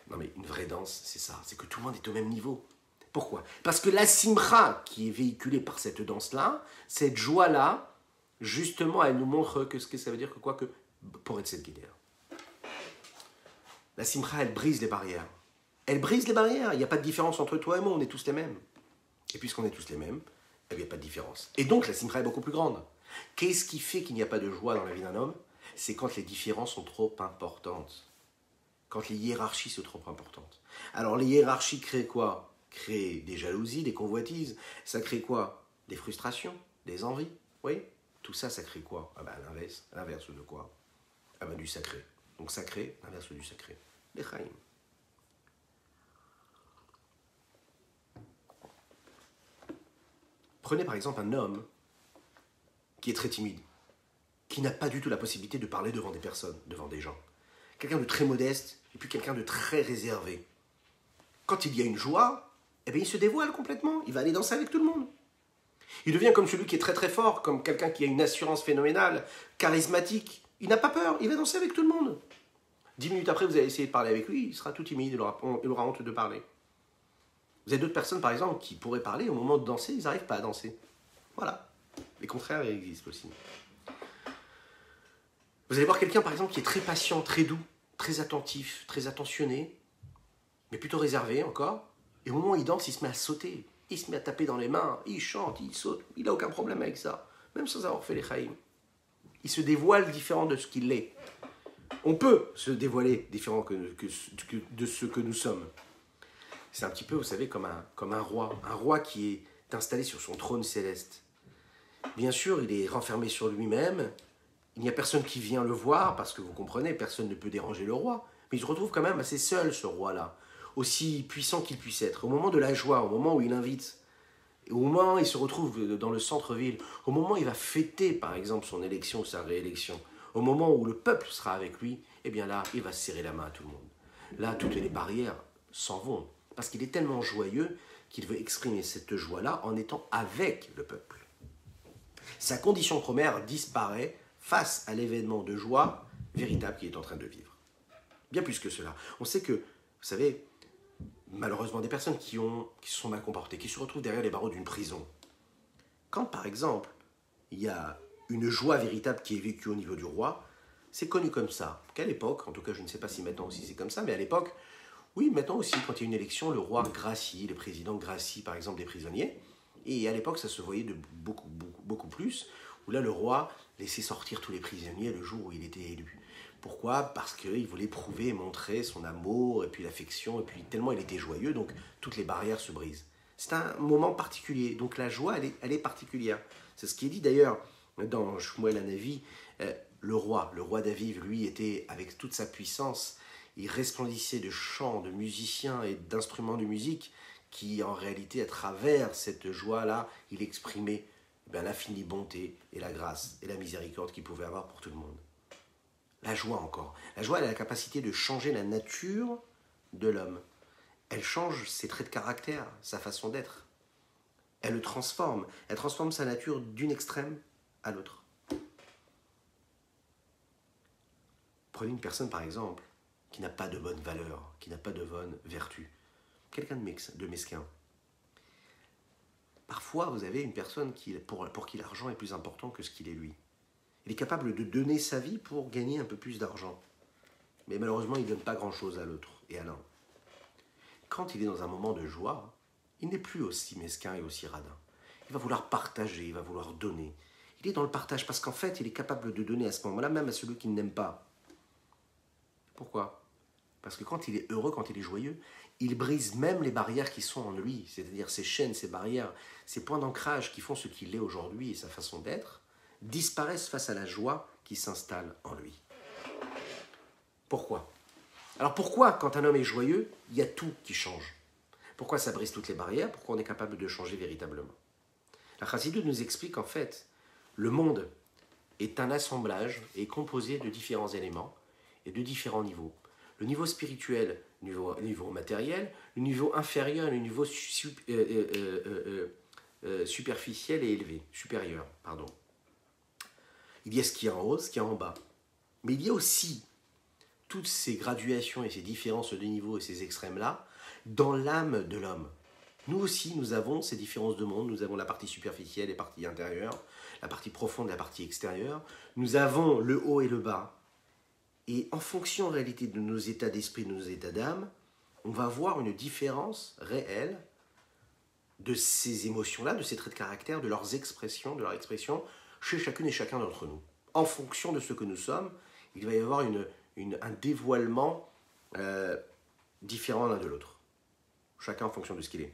Non mais une vraie danse, c'est ça, c'est que tout le monde est au même niveau. Pourquoi? Parce que la simcha qui est véhiculée par cette danse-là, cette joie-là, justement, elle nous montre que ce que ça veut dire que quoi que pour être cette guédère. La simcha, elle brise les barrières. Elle brise les barrières. Il n'y a pas de différence entre toi et moi, on est tous les mêmes. Et puisqu'on est tous les mêmes, il n'y a pas de différence. Et donc la simcha est beaucoup plus grande. Qu'est-ce qui fait qu'il n'y a pas de joie dans la vie d'un homme? C'est quand les différences sont trop importantes. Quand les hiérarchies sont trop importantes. Alors les hiérarchies créent quoi? Créent des jalousies, des convoitises. Ça crée quoi? Des frustrations, des envies. Oui. Tout ça, ça crée quoi? Ah ben l'inverse de quoi? Ah ben du sacré. Donc sacré, l'inverse du sacré. Les chaim. Prenez par exemple un homme qui est très timide, qui n'a pas du tout la possibilité de parler devant des personnes, devant des gens. Quelqu'un de très modeste, et puis quelqu'un de très réservé. Quand il y a une joie, eh bien il se dévoile complètement, il va aller danser avec tout le monde. Il devient comme celui qui est très très fort, comme quelqu'un qui a une assurance phénoménale, charismatique. Il n'a pas peur, il va danser avec tout le monde. 10 minutes après, vous allez essayer de parler avec lui, il sera tout timide, il aura honte de parler. Vous avez d'autres personnes, par exemple, qui pourraient parler, au moment de danser, ils n'arrivent pas à danser. Voilà. Les contraires existent aussi. Vous allez voir quelqu'un, par exemple, qui est très patient, très doux, très attentif, très attentionné, mais plutôt réservé encore. Et au moment où il danse, il se met à sauter. Il se met à taper dans les mains, il chante, il saute. Il n'a aucun problème avec ça, même sans avoir fait les chaïm. Il se dévoile différent de ce qu'il est. On peut se dévoiler différent de ce que nous sommes. C'est un petit peu, vous savez, comme un roi qui est installé sur son trône céleste. Bien sûr, il est renfermé sur lui-même. Il n'y a personne qui vient le voir, parce que vous comprenez, personne ne peut déranger le roi. Mais il se retrouve quand même assez seul, ce roi-là, aussi puissant qu'il puisse être. Au moment de la joie, au moment où il invite, au moment où il se retrouve dans le centre-ville, au moment où il va fêter, par exemple, son élection ou sa réélection, au moment où le peuple sera avec lui, eh bien là, il va serrer la main à tout le monde. Là, toutes les barrières s'en vont, parce qu'il est tellement joyeux qu'il veut exprimer cette joie-là en étant avec le peuple. Sa condition première disparaît face à l'événement de joie véritable qu'il est en train de vivre. Bien plus que cela. On sait que, vous savez, malheureusement, des personnes qui se sont mal comportées, qui se retrouvent derrière les barreaux d'une prison. Quand, par exemple, il y a une joie véritable qui est vécue au niveau du roi, c'est connu comme ça. Qu'à l'époque, en tout cas, je ne sais pas si maintenant aussi c'est comme ça, mais à l'époque, oui, maintenant aussi, quand il y a une élection, le roi gracie, le président gracie, par exemple, des prisonniers. Et à l'époque, ça se voyait de beaucoup plus, où là, le roi laissait sortir tous les prisonniers le jour où il était élu. Pourquoi? Parce qu'il voulait prouver et montrer son amour, et puis l'affection, et puis tellement il était joyeux, donc toutes les barrières se brisent. C'est un moment particulier, donc la joie, elle est particulière. C'est ce qui est dit d'ailleurs dans Shmuel Hanavi, le roi David, lui, était avec toute sa puissance, il resplendissait de chants, de musiciens et d'instruments de musique, qui en réalité, à travers cette joie-là, il exprimait l'infinie bonté et la grâce et la miséricorde qu'il pouvait avoir pour tout le monde. La joie encore. La joie, elle a la capacité de changer la nature de l'homme. Elle change ses traits de caractère, sa façon d'être. Elle le transforme. Elle transforme sa nature d'une extrême à l'autre. Prenez une personne par exemple qui n'a pas de bonne valeur, qui n'a pas de bonne vertu, quelqu'un de mesquin. Parfois, vous avez une personne pour qui l'argent est plus important que ce qu'il est lui. Il est capable de donner sa vie pour gagner un peu plus d'argent. Mais malheureusement, il ne donne pas grand-chose à l'autre et à l'un. Quand il est dans un moment de joie, il n'est plus aussi mesquin et aussi radin. Il va vouloir partager, il va vouloir donner. Il est dans le partage parce qu'en fait, il est capable de donner à ce moment-là, même à celui qui n'aime pas. Pourquoi ? Parce que quand il est heureux, quand il est joyeux, il brise même les barrières qui sont en lui, c'est-à-dire ces chaînes, ces barrières, ces points d'ancrage qui font ce qu'il est aujourd'hui et sa façon d'être, disparaissent face à la joie qui s'installe en lui. Pourquoi ? Alors pourquoi, quand un homme est joyeux, il y a tout qui change ? Pourquoi ça brise toutes les barrières ? Pourquoi on est capable de changer véritablement ? La Chassidoute nous explique en fait, le monde est un assemblage, est composé de différents éléments et de différents niveaux. Le niveau spirituel, le niveau matériel, le niveau inférieur et le niveau superficiel et élevé, supérieur, pardon. Il y a ce qui est en haut, ce qui est en bas. Mais il y a aussi toutes ces graduations et ces différences de niveau et ces extrêmes-là dans l'âme de l'homme. Nous aussi, nous avons ces différences de monde. Nous avons la partie superficielle et la partie intérieure, la partie profonde et la partie extérieure. Nous avons le haut et le bas. Et en fonction en réalité de nos états d'esprit, de nos états d'âme, on va voir une différence réelle de ces émotions-là, de ces traits de caractère, de leurs expressions, de leur expression chez chacune et chacun d'entre nous. En fonction de ce que nous sommes, il va y avoir un dévoilement différent l'un de l'autre. Chacun en fonction de ce qu'il est.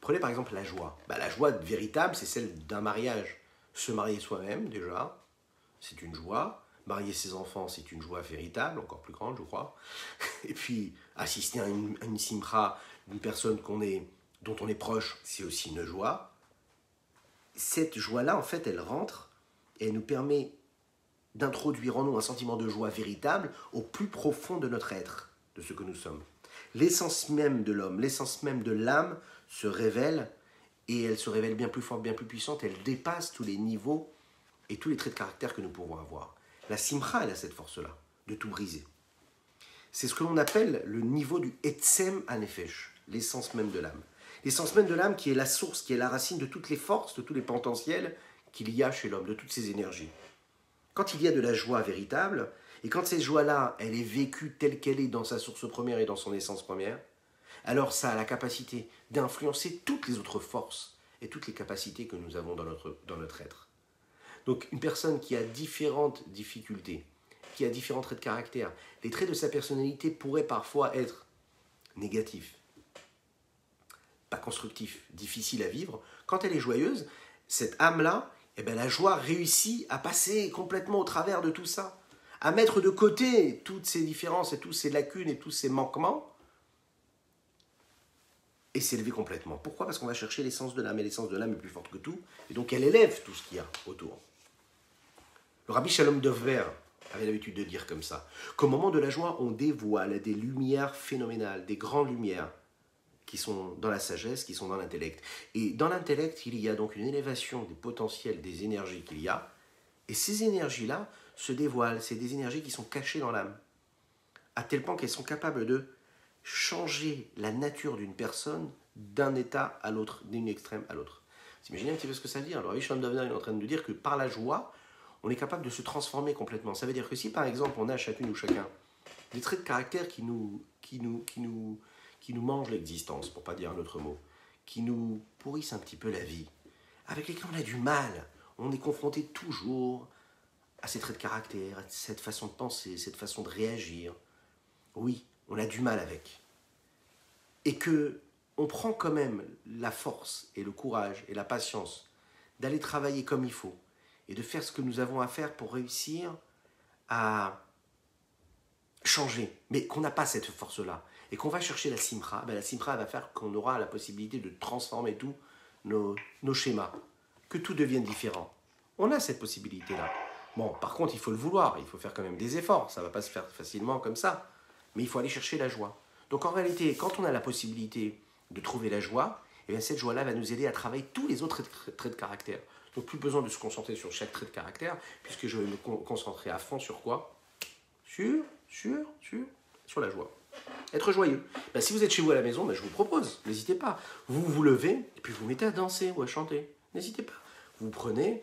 Prenez par exemple la joie. La joie véritable, c'est celle d'un mariage. Se marier soi-même, déjà, c'est une joie. Marier ses enfants, c'est une joie véritable, encore plus grande, je crois. Et puis, assister à une simcha d'une personne dont on est proche, c'est aussi une joie. Cette joie-là, en fait, elle rentre et elle nous permet d'introduire en nous un sentiment de joie véritable au plus profond de notre être, de ce que nous sommes. L'essence même de l'homme, l'essence même de l'âme se révèle, et elle se révèle bien plus forte, bien plus puissante, elle dépasse tous les niveaux et tous les traits de caractère que nous pouvons avoir. La simcha, elle a cette force-là, de tout briser. C'est ce que l'on appelle le niveau du etzem hanefesh, l'essence même de l'âme. L'essence même de l'âme qui est la source, qui est la racine de toutes les forces, de tous les potentiels qu'il y a chez l'homme, de toutes ses énergies. Quand il y a de la joie véritable, et quand cette joie-là, elle est vécue telle qu'elle est dans sa source première et dans son essence première, alors ça a la capacité d'influencer toutes les autres forces et toutes les capacités que nous avons dans notre être. Donc une personne qui a différentes difficultés, qui a différents traits de caractère, les traits de sa personnalité pourraient parfois être négatifs, pas constructifs, difficiles à vivre. Quand elle est joyeuse, cette âme-là, la joie réussit à passer complètement au travers de tout ça, à mettre de côté toutes ces différences et toutes ces lacunes et tous ces manquements, et s'élever complètement. Pourquoi ? Parce qu'on va chercher l'essence de l'âme, et l'essence de l'âme est plus forte que tout, et donc elle élève tout ce qu'il y a autour. Le Rabbi Shalom Dovber avait l'habitude de dire comme ça, qu'au moment de la joie, on dévoile des lumières phénoménales, des grandes lumières qui sont dans la sagesse, qui sont dans l'intellect. Et dans l'intellect, il y a donc une élévation des potentiels, des énergies qu'il y a, et ces énergies-là se dévoilent, c'est des énergies qui sont cachées dans l'âme, à tel point qu'elles sont capables de changer la nature d'une personne d'un état à l'autre, d'une extrême à l'autre. Vous imaginez un petit peu ce que ça veut dire ? Alors, Rabbi Shalom Dovber est en train de nous dire que par la joie, on est capable de se transformer complètement. Ça veut dire que si, par exemple, on a chacune ou chacun des traits de caractère qui nous mangent l'existence, pour ne pas dire un autre mot, qui nous pourrissent un petit peu la vie, avec lesquels on a du mal, on est confronté toujours à ces traits de caractère, à cette façon de penser, cette façon de réagir. Oui, on a du mal avec. Et que on prend quand même la force et le courage et la patience d'aller travailler comme il faut, et de faire ce que nous avons à faire pour réussir à changer, mais qu'on n'a pas cette force-là, et qu'on va chercher la simcha, la simcha va faire qu'on aura la possibilité de transformer tous nos schémas, que tout devienne différent. On a cette possibilité-là. Bon, par contre, il faut le vouloir, il faut faire quand même des efforts, ça ne va pas se faire facilement comme ça, mais il faut aller chercher la joie. Donc en réalité, quand on a la possibilité de trouver la joie, cette joie-là va nous aider à travailler tous les autres traits de caractère. Donc plus besoin de se concentrer sur chaque trait de caractère, puisque je vais me concentrer à fond sur quoi ? sur la joie. Être joyeux. Ben, si vous êtes chez vous à la maison, ben, je vous propose, n'hésitez pas. Vous vous levez et puis vous mettez à danser ou à chanter. N'hésitez pas. Vous prenez,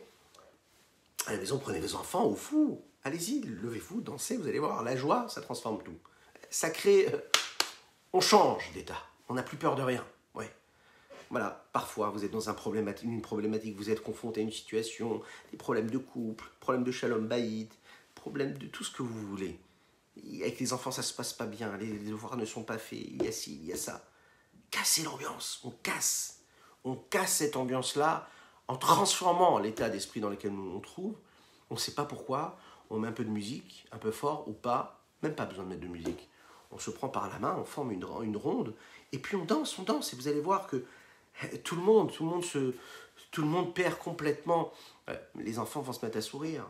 à la maison, prenez vos enfants ou vous. Allez-y, levez-vous, dansez, vous allez voir, la joie, ça transforme tout. Ça crée... on change d'état. On n'a plus peur de rien. Ouais. Voilà, parfois vous êtes dans une problématique, vous êtes confronté à une situation, des problèmes de couple, problèmes de shalom bayit, problèmes de tout ce que vous voulez. Avec les enfants, ça ne se passe pas bien, les devoirs ne sont pas faits, il y a ci, il y a ça. Cassez l'ambiance, on casse. On casse cette ambiance-là en transformant l'état d'esprit dans lequel nous on trouve. On ne sait pas pourquoi, on met un peu de musique, un peu fort ou pas, même pas besoin de mettre de musique. On se prend par la main, on forme une ronde, et puis on danse, et vous allez voir que tout le monde perd complètement. Les enfants vont se mettre à sourire.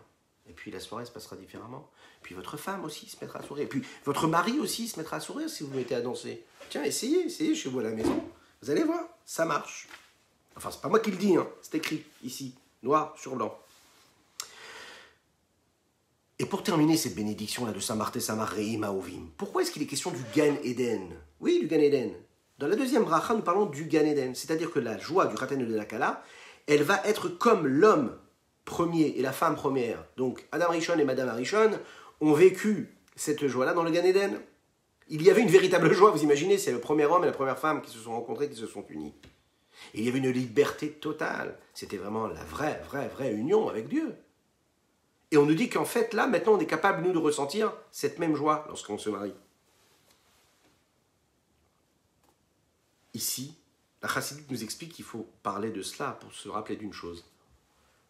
Et puis la soirée se passera différemment. Puis votre femme aussi se mettra à sourire. Et puis votre mari aussi se mettra à sourire si vous vous mettez à danser. Tiens, essayez chez vous à la maison. Vous allez voir, ça marche. Enfin, c'est pas moi qui le dis, hein. C'est écrit ici, noir sur blanc. Et pour terminer cette bénédiction-là de Samarté Samar Reim Aovim, pourquoi est-ce qu'il est question du Gan Eden? Oui, du Gan Eden. Dans la deuxième bracha, nous parlons du Gan Eden. C'est-à-dire que la joie du Khatan de la Kala, elle va être comme l'homme premier et la femme première. Donc Adam Rishon et Madame Rishon ont vécu cette joie-là dans le Gan Eden. Il y avait une véritable joie, vous imaginez, c'est le premier homme et la première femme qui se sont rencontrés, qui se sont unis. Et il y avait une liberté totale. C'était vraiment la vraie union avec Dieu. Et on nous dit qu'en fait, là, maintenant, on est capable, nous, de ressentir cette même joie lorsqu'on se marie. Ici, la Chassidut nous explique qu'il faut parler de cela pour se rappeler d'une chose.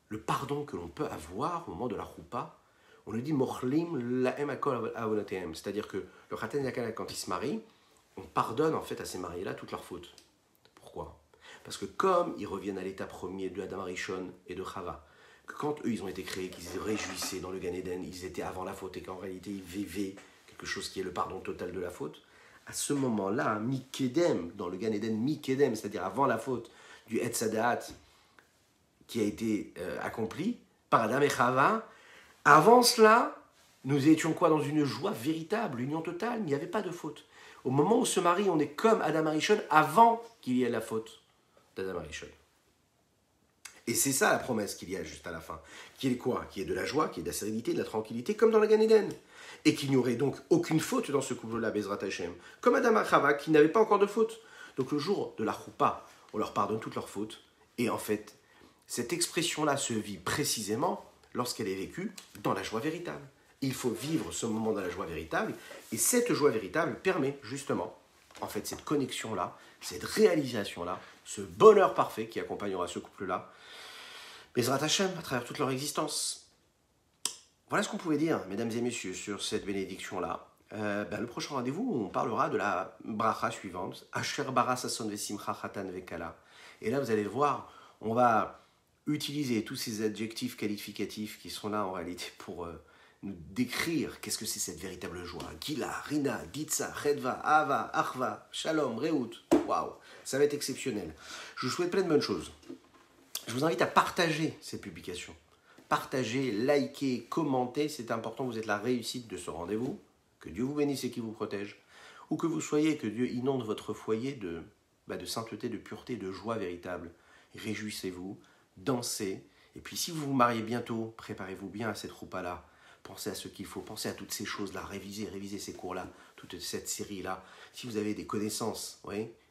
Le pardon que l'on peut avoir au moment de la choupa, on nous dit Mochlim la'em akol avonatehem, c'est-à-dire que le Khatan Yakala, quand il se marie, on pardonne en fait à ces mariés-là toutes leurs fautes. Pourquoi? Parce que comme ils reviennent à l'état premier de Adam Rishon et de Chava, que quand eux ils ont été créés, qu'ils se réjouissaient dans le Gan Eden, ils étaient avant la faute et qu'en réalité ils vivaient quelque chose qui est le pardon total de la faute, à ce moment-là, Mikedem, dans le Gan Eden, Mikedem, c'est-à-dire avant la faute du Etz Hadaat qui a été accompli par Adam et Chava, avant cela, nous étions quoi? Dans une joie véritable, l'union totale, il n'y avait pas de faute. Au moment où on se marie, on est comme Adam Rishon avant qu'il y ait la faute d'Adam Rishon. Et c'est ça la promesse qu'il y a juste à la fin. Qui est quoi? Qui est de la joie, qui est de la sérénité, de la tranquillité, comme dans le Gan Eden. Et qu'il n'y aurait donc aucune faute dans ce couple-là, Bezrat Hashem. Comme Adam et Chava, qui n'avaient pas encore de faute. Donc le jour de la choupa, on leur pardonne toutes leurs fautes. Et en fait, cette expression-là se vit précisément lorsqu'elle est vécue dans la joie véritable. Il faut vivre ce moment dans la joie véritable. Et cette joie véritable permet justement, en fait, cette connexion-là, cette réalisation-là, ce bonheur parfait qui accompagnera ce couple-là, Bezrat Hashem, à travers toute leur existence. Voilà ce qu'on pouvait dire, mesdames et messieurs, sur cette bénédiction-là. Le prochain rendez-vous, on parlera de la bracha suivante, Asher bara sason vesimcha chatan vekala. Et là, vous allez le voir, on va utiliser tous ces adjectifs qualificatifs qui sont là en réalité pour nous décrire qu'est-ce que c'est cette véritable joie. Gila, Rina, Ditsa, Chedva, Ava, Achva, Shalom, Rehout. Waouh, ça va être exceptionnel. Je vous souhaite plein de bonnes choses. Je vous invite à partager cette publication. Partagez, likez, commentez, c'est important, vous êtes la réussite de ce rendez-vous. Que Dieu vous bénisse et qu'il vous protège. Ou que vous soyez, que Dieu inonde votre foyer de sainteté, de pureté, de joie véritable. Réjouissez-vous, dansez. Et puis si vous vous mariez bientôt, préparez-vous bien à cette roupa-là. Pensez à ce qu'il faut, pensez à toutes ces choses-là, révisez ces cours-là, toute cette série-là. Si vous avez des connaissances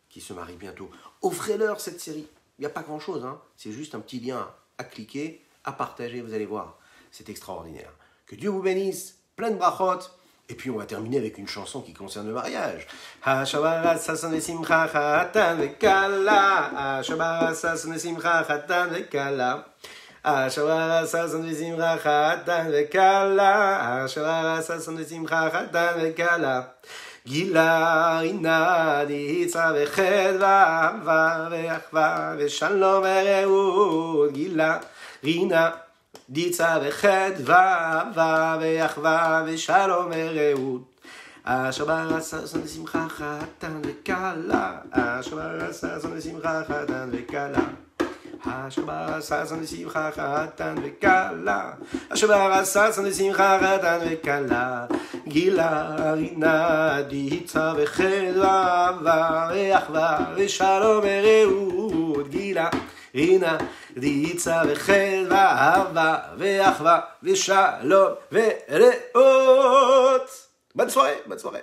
qui se marient bientôt, offrez-leur cette série. Il n'y a pas grand-chose, c'est juste un petit lien à cliquer, à partager, vous allez voir. C'est extraordinaire. Que Dieu vous bénisse, plein de brachot. Et puis on va terminer avec une chanson qui concerne le mariage. Hashabara sason vesimcha chatan vekala. Hashabara sason vesimcha chatan vekala. Hashabara sason vesimcha chatan vekala. Hashabara sason vesimcha chatan vekala. Gila, Rina, Ditsa, Vechedva, Ava, Veachva, Veshalom, Vereut. Gila, Rina, Ditsa, Vechedva, Ava, Veachva, Veshalom, Vereut. Asher bara sason vesimcha chatan vekala. Asher bara sason vesimcha chatan vekala. אשר ברא ששון לשמחה חתן וכלה, אשר ברא ששון לשמחה חתן וכלה, גילה רינה דיצה וחדווה ואחווה ושלום ורעות, גילה רינה דיצה וחדווה אהבה ואחווה ושלום ורעות. bonne soirée